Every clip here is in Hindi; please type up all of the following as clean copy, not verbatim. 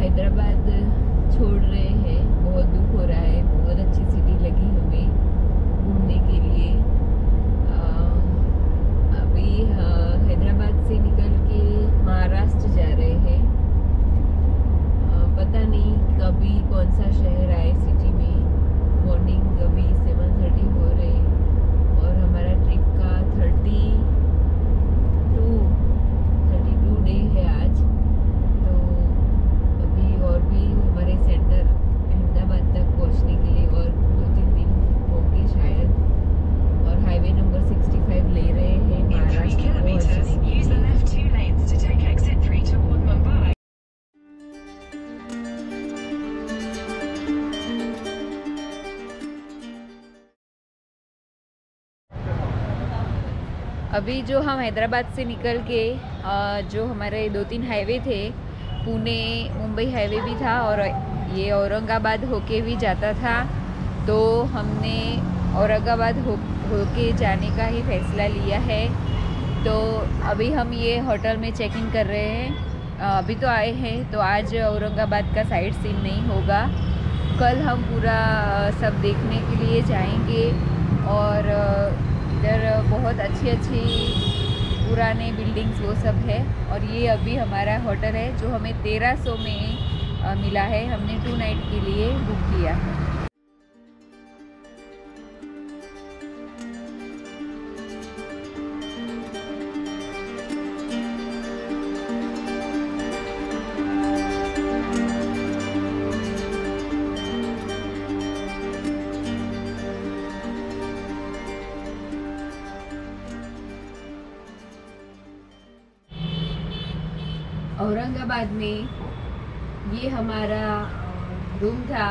हैदराबाद छोड़ रहे हैं। बहुत दुख हो रहा है। बहुत अच्छी सिटी लगी हमें घूमने के लिए। अभी हैदराबाद से निकल के महाराष्ट्र जा रहे हैं। पता नहीं कभी कौन सा शहर आए सिटी में। मॉर्निंग अभी 7:30 हो रहे और हमारा ट्रिप का 32 डे है आज। तो अभी और भी हमारे सेंटर अहमदाबाद तक पहुंचने के लिए और 2-3 दिन होंगे शायद। और हाईवे नंबर 65 ले रहे हैं महाराष्ट्र पहुंचने के लिए। अभी जो हम हैदराबाद से निकल के जो हमारे 2-3 हाईवे थे, पुणे मुंबई हाईवे भी था और ये औरंगाबाद होके भी जाता था। तो हमने औरंगाबाद होके जाने का ही फैसला लिया है। तो अभी हम ये होटल में चेक इन कर रहे हैं। अभी तो आए हैं, तो आज औरंगाबाद का साइट सीन नहीं होगा। कल हम पूरा सब देखने के लिए जाएंगे। और इधर बहुत अच्छी पुराने बिल्डिंग्स वो सब है। और ये अभी हमारा होटल है जो हमें 1300 में मिला है। हमने 2 नाइट के लिए बुक किया है। औरंगाबाद में ये हमारा रूम था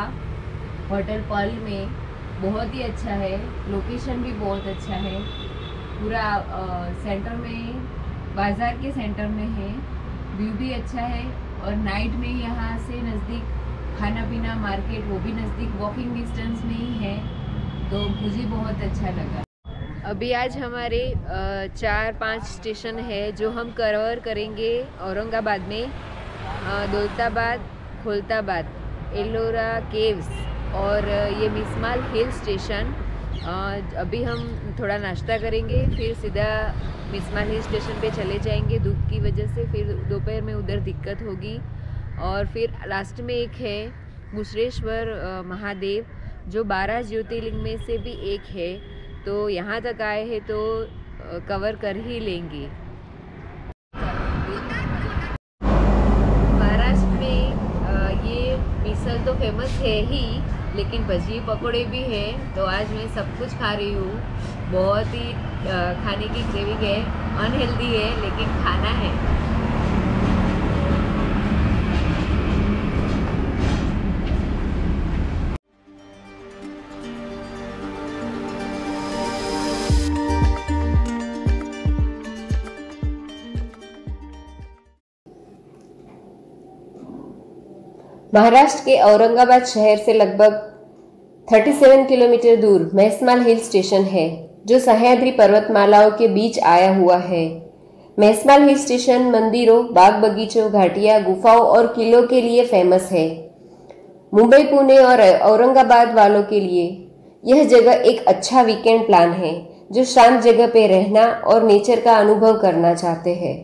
होटल पर्ल में। बहुत ही अच्छा है, लोकेशन भी बहुत अच्छा है। पूरा सेंटर में, बाज़ार के सेंटर में है। व्यू भी अच्छा है। और नाइट में यहाँ से नज़दीक खाना पीना मार्केट वो भी नज़दीक वॉकिंग डिस्टेंस में ही है। तो मुझे बहुत अच्छा लगा। अभी आज हमारे 4-5 स्टेशन है जो हम कवर करेंगे औरंगाबाद में। दौलताबाद, खोलताबाद, एलोरा केव्स और ये मिसमाल हिल स्टेशन। अभी हम थोड़ा नाश्ता करेंगे, फिर सीधा मिसमाल हिल स्टेशन पे चले जाएंगे। धूप की वजह से फिर दोपहर में उधर दिक्कत होगी। और फिर लास्ट में एक है मुसरेश्वर महादेव जो 12 ज्योतिर्लिंग में से भी एक है। तो यहाँ तक आए हैं तो कवर कर ही लेंगे। महाराष्ट्र में ये मिसल तो फेमस है ही, लेकिन भजी पकौड़े भी हैं। तो आज मैं सब कुछ खा रही हूँ। बहुत ही खाने की क्रेविंग है। अनहेल्दी है लेकिन खाना है। महाराष्ट्र के औरंगाबाद शहर से लगभग 37 किलोमीटर दूर मेहसमाल हिल स्टेशन है जो सह्याद्री पर्वतमालाओं के बीच आया हुआ है। मेहसमाल हिल स्टेशन मंदिरों, बाग बगीचों, घाटियां, गुफाओं और किलों के लिए फेमस है। मुंबई, पुणे और औरंगाबाद वालों के लिए यह जगह एक अच्छा वीकेंड प्लान है जो शांत जगह पे रहना और नेचर का अनुभव करना चाहते हैं।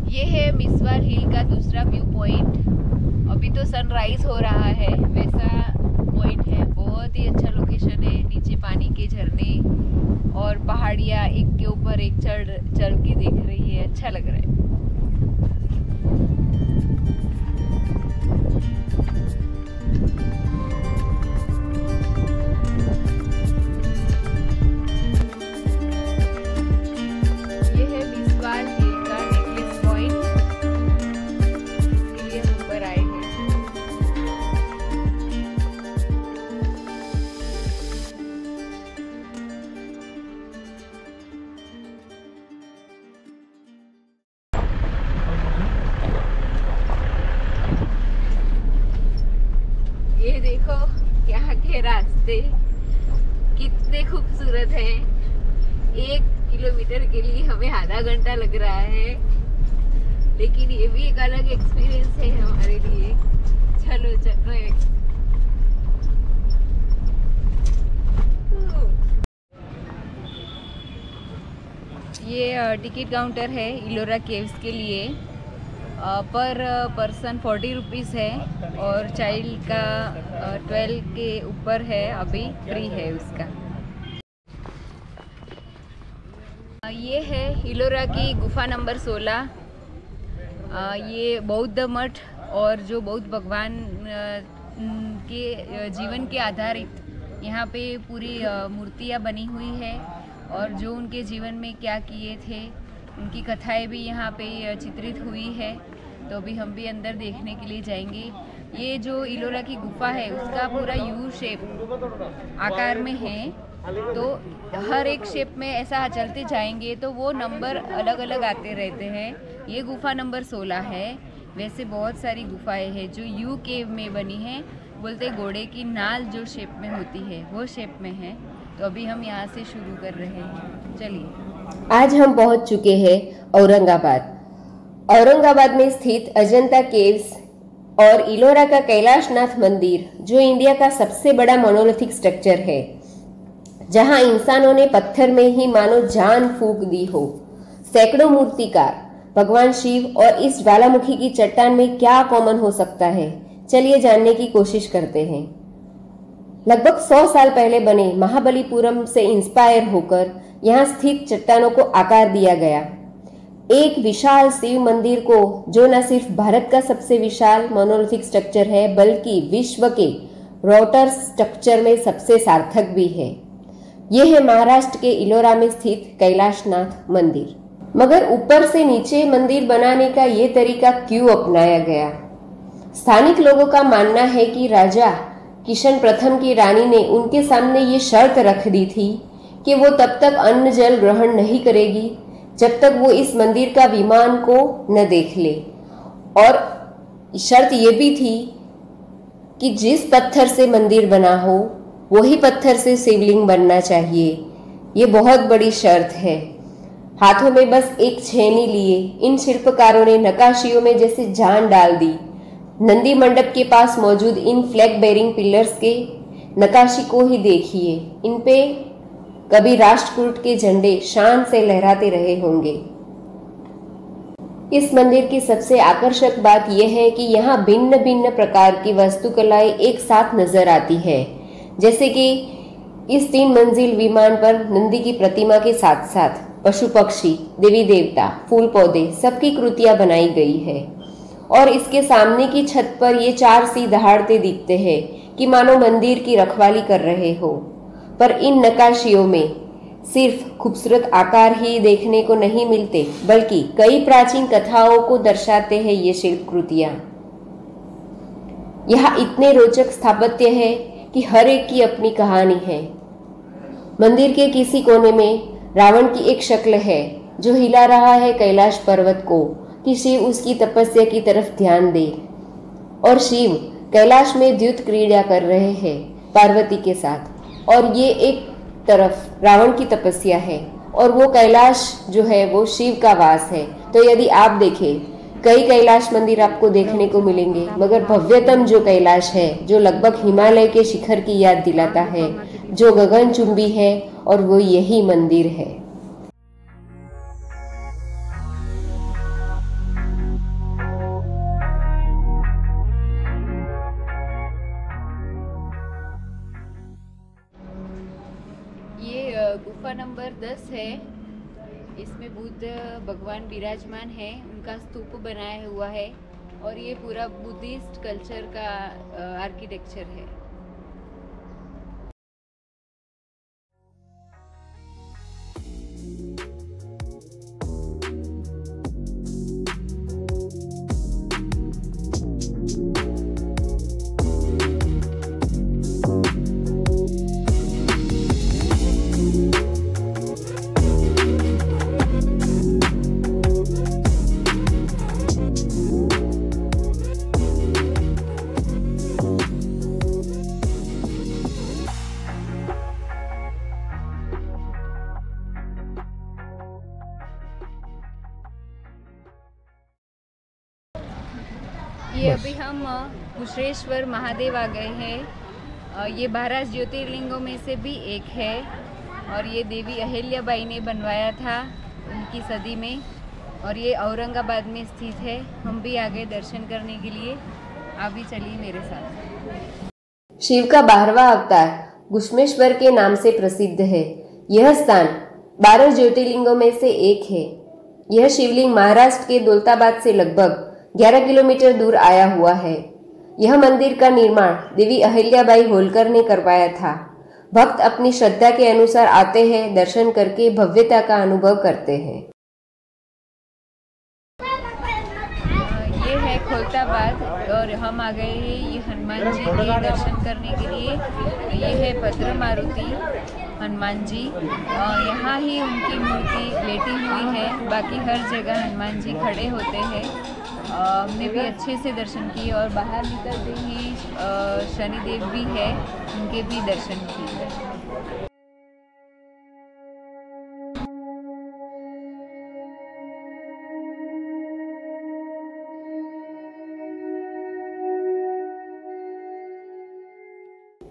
ये है मिसवार हिल का दूसरा व्यू पॉइंट। अभी तो सनराइज हो रहा है, वैसा पॉइंट है। बहुत ही अच्छा लोकेशन है। नीचे पानी के झरने और पहाड़ियाँ एक के ऊपर एक चढ़ के देख रही है। अच्छा लग रहा है। ये देखो यहाँ के रास्ते कितने खूबसूरत है। 1 किलोमीटर के लिए हमें आधा घंटा लग रहा है, लेकिन ये भी एक अलग एक्सपीरियंस है हमारे लिए। चलो चलो ये टिकट काउंटर है इलोरा केव्स के लिए। पर पर्सन 40 रुपीज़ है और चाइल्ड का 12 के ऊपर है, अभी फ्री है उसका। ये है इलोरा की गुफा नंबर 16। ये बौद्ध मठ और जो बौद्ध भगवान के जीवन के आधारित यहाँ पे पूरी मूर्तियाँ बनी हुई है और जो उनके जीवन में क्या किए थे उनकी कथाएं भी यहाँ पे चित्रित हुई है। तो अभी हम भी अंदर देखने के लिए जाएंगे। ये जो इलोरा की गुफा है उसका पूरा यू शेप आकार में है, तो हर एक शेप में ऐसा चलते जाएंगे तो वो नंबर अलग अलग आते रहते हैं। ये गुफा नंबर 16 है। वैसे बहुत सारी गुफाएं हैं जो यू केव में बनी है, बोलते घोड़े की नाल जो शेप में होती है वो शेप में है। तो अभी हम यहाँ से शुरू कर रहे हैं, चलिए। आज हम पहुँच चुके हैं औरंगाबाद। औरंगाबाद में स्थित अजंता केव्स और इलोरा का कैलाशनाथ मंदिर, जो इंडिया का सबसे बड़ा मोनोलिथिक स्ट्रक्चर है, जहां इंसानों ने पत्थर में ही मानो जान फूंक दी हो। सैकड़ों मूर्तिकार, भगवान शिव और इस ज्वालामुखी की चट्टान में क्या कॉमन हो सकता है, चलिए जानने की कोशिश करते हैं। लगभग 100 साल पहले बने महाबलीपुरम से इंस्पायर होकर यहाँ स्थित चट्टानों को आकार दिया गया। एक विशाल शिव मंदिर को, जो न सिर्फ भारत का सबसे विशाल मोनोलिथिक स्ट्रक्चर है बल्कि विश्व के रोटर स्ट्रक्चर में सबसे सार्थक भी है। यह है महाराष्ट्र के इलोरा में स्थित कैलाशनाथ मंदिर। मगर ऊपर से नीचे मंदिर बनाने का ये तरीका क्यों अपनाया गया? स्थानिक लोगों का मानना है कि राजा किशन प्रथम की रानी ने उनके सामने ये शर्त रख दी थी कि वो तब तक अन्न जल ग्रहण नहीं करेगी जब तक वो इस मंदिर का विमान को न देख ले। और शर्त ये भी थी कि जिस पत्थर से मंदिर बना हो वही पत्थर से शिवलिंग बनना चाहिए। ये बहुत बड़ी शर्त है। हाथों में बस एक छेनी लिए इन शिल्पकारों ने नक्काशियों में जैसे जान डाल दी। नंदी मंडप के पास मौजूद इन फ्लैग बेरिंग पिलर्स के नक्काशी को ही देखिए। इन पे कभी राष्ट्रकूट के झंडे शान से लहराते रहे होंगे। इस मंदिर की सबसे आकर्षक बात यह है कि यहाँ भिन्न भिन्न प्रकार की वास्तुकलाएं एक साथ नजर आती है। जैसे कि इस 3 मंजिल विमान पर नंदी की प्रतिमा के साथ साथ पशु पक्षी, देवी देवता, फूल पौधे सबकी कृतियां बनाई गई है। और इसके सामने की छत पर ये 4 सिंह दहाड़ते दिखते हैं कि मानो मंदिर की रखवाली कर रहे हो। पर इन नक्काशियों में सिर्फ खूबसूरत आकार ही देखने को नहीं मिलते, बल्कि कई प्राचीन कथाओं को दर्शाते हैं ये शिल्पकृतियां। यहाँ इतने रोचक स्थापत्य है कि हर एक की अपनी कहानी है। मंदिर के किसी कोने में रावण की एक शक्ल है जो हिला रहा है कैलाश पर्वत को कि शिव उसकी तपस्या की तरफ ध्यान दे। और शिव कैलाश में द्युत क्रीड़ा कर रहे हैं पार्वती के साथ, और ये एक तरफ रावण की तपस्या है और वो कैलाश जो है वो शिव का वास है। तो यदि आप देखें, कई कैलाश मंदिर आपको देखने को मिलेंगे, मगर भव्यतम जो कैलाश है, जो लगभग हिमालय के शिखर की याद दिलाता है, जो गगनचुंबी है, और वो यही मंदिर है। गुफा नंबर 10 है। इसमें बुद्ध भगवान विराजमान है, उनका स्तूप बनाया हुआ है और ये पूरा बुद्धिस्ट कल्चर का आर्किटेक्चर है। कुशेश्वर महादेव आ गए हैं। ये 12 ज्योतिर्लिंगों में से भी एक है और ये देवी अहिल्याबाई ने बनवाया था उनकी सदी में, और ये औरंगाबाद में स्थित है। हम भी आ गए दर्शन करने के लिए, आप भी चलिए मेरे साथ। शिव का 12वां अवतार घुश्मेश्वर के नाम से प्रसिद्ध है। यह स्थान 12 ज्योतिर्लिंगों में से एक है। यह शिवलिंग महाराष्ट्र के दौलताबाद से लगभग 11 किलोमीटर दूर आया हुआ है। यह मंदिर का निर्माण देवी अहिल्याबाई होलकर ने करवाया था। भक्त अपनी श्रद्धा के अनुसार आते हैं, दर्शन करके भव्यता का अनुभव करते हैं। ये है खोलताबाद और हम आ गए हैं ये हनुमान जी के दर्शन करने के लिए। ये है भद्र मारुति हनुमान जी, यहाँ ही उनकी मूर्ति लेटी हुई है। बाकी हर जगह हनुमान जी खड़े होते हैं। हमने भी अच्छे से दर्शन किए और बाहर निकलते ही शनिदेव भी है, उनके भी दर्शन किए।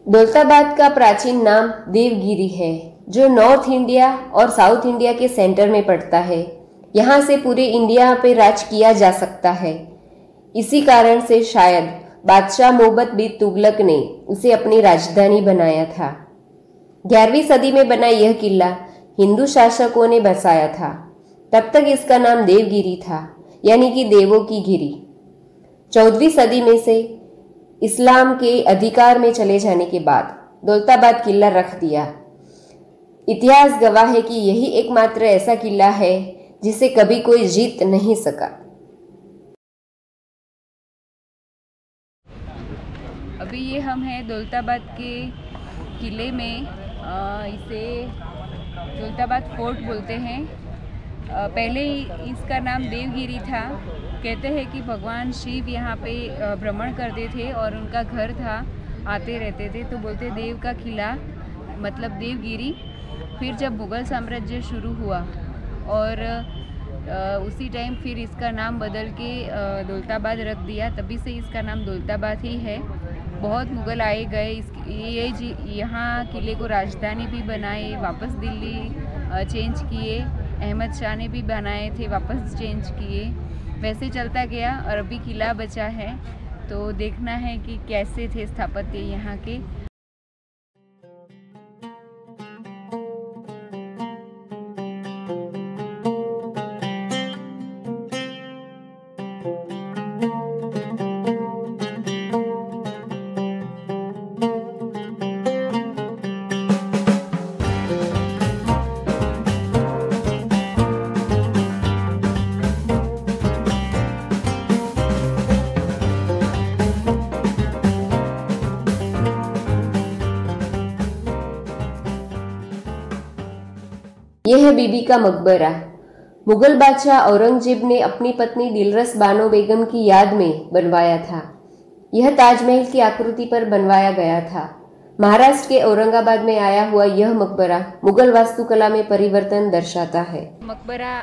दौलताबाद का प्राचीन नाम देवगिरी है, जो नॉर्थ इंडिया और साउथ इंडिया के सेंटर में पड़ता है। यहाँ से पूरे इंडिया पे राज किया जा सकता है। इसी कारण से शायद बादशाह मोहम्मद बिन तुगलक ने उसे अपनी राजधानी बनाया था। 11वीं सदी में बना यह किला हिंदू शासकों ने बसाया था। तब तक इसका नाम देवगिरी था, यानी कि देवों की गिरी। 14वीं सदी में से इस्लाम के अधिकार में चले जाने के बाद दौलताबाद किला रख दिया। इतिहास गवाह है कि यही एकमात्र ऐसा किला है जिसे कभी कोई जीत नहीं सका। अभी ये हम हैं दौलताबाद के किले में। इसे दौलताबाद फोर्ट बोलते हैं। पहले इसका नाम देवगिरी था। कहते हैं कि भगवान शिव यहाँ पे भ्रमण करते थे और उनका घर था, आते रहते थे, तो बोलते देव का किला मतलब देवगिरी। फिर जब मुग़ल साम्राज्य शुरू हुआ और उसी टाइम फिर इसका नाम बदल के दौलताबाद रख दिया, तभी से इसका नाम दौलताबाद ही है। बहुत मुग़ल आए गए, यहाँ किले को राजधानी भी बनाए, वापस दिल्ली चेंज किए। अहमद शाह ने भी बनाए थे, वापस चेंज किए। वैसे चलता गया और अभी किला बचा है, तो देखना है कि कैसे थे स्थापत्य यहाँ के। यह है बीबी का मकबरा। मुगल बादशाह औरंगजेब ने अपनी पत्नी दिलरस बानो बेगम की याद में बनवाया था। यह ताजमहल की आकृति पर बनवाया गया था। महाराष्ट्र के औरंगाबाद में आया हुआ यह मकबरा मुगल वास्तुकला में परिवर्तन दर्शाता है। मकबरा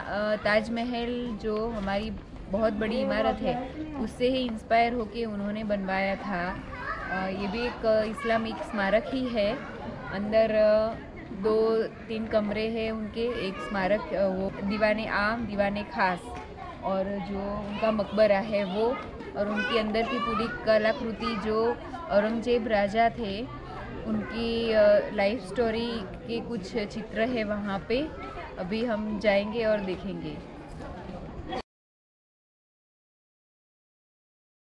ताजमहल जो हमारी बहुत बड़ी इमारत है उससे ही इंस्पायर होके उन्होंने बनवाया था। ये भी एक इस्लामिक स्मारक ही है। अंदर 2-3 कमरे हैं उनके, एक स्मारक वो दीवाने आम, दीवाने खास, और जो उनका मकबरा है वो, और उनके अंदर की पूरी कलाकृति जो औरंगजेब राजा थे उनकी लाइफ स्टोरी के कुछ चित्र है वहाँ पे। अभी हम जाएंगे और देखेंगे।